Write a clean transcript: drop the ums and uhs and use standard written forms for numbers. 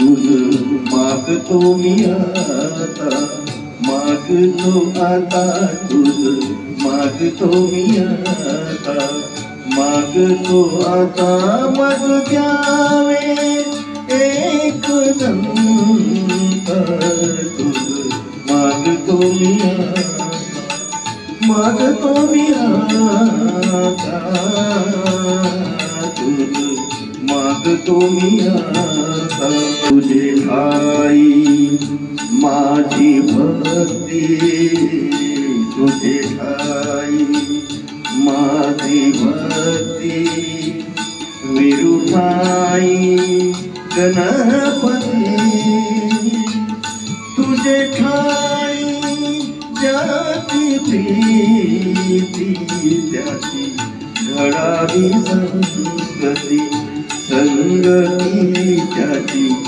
मागतो मी आता, मागतो आता तुझ मागतो मी आता, मागतो आता मग द्यावे एक नंतर तुझ मागतो मी आता, मागतो मी आता तुझ मागतो मी आता. तुझे ठाई माझी भक्ती, तुझे ठाई माझी भक्ती, विरुठाई गणपती. तुझे ठाई ज्याची प्रीती त्याची घडावी संगती, संगती त्याची